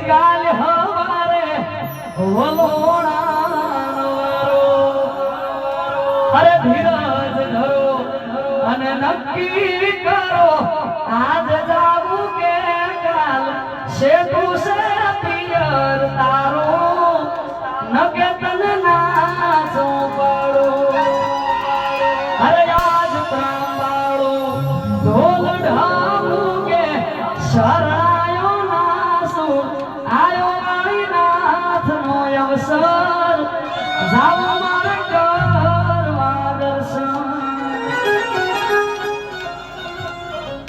કાલ હવારે અરે ધીરજ ધરો અને નક્કી કરો આજ જાવું કે કાલ શેઠું છે પિયર તારો નકે તને નાચો પડો અરે આજ પ્રાંબાળો ઢોલ ઢામું કે શરણાયો નાસુ આયો કાળીનાથ નો અવસર જાવ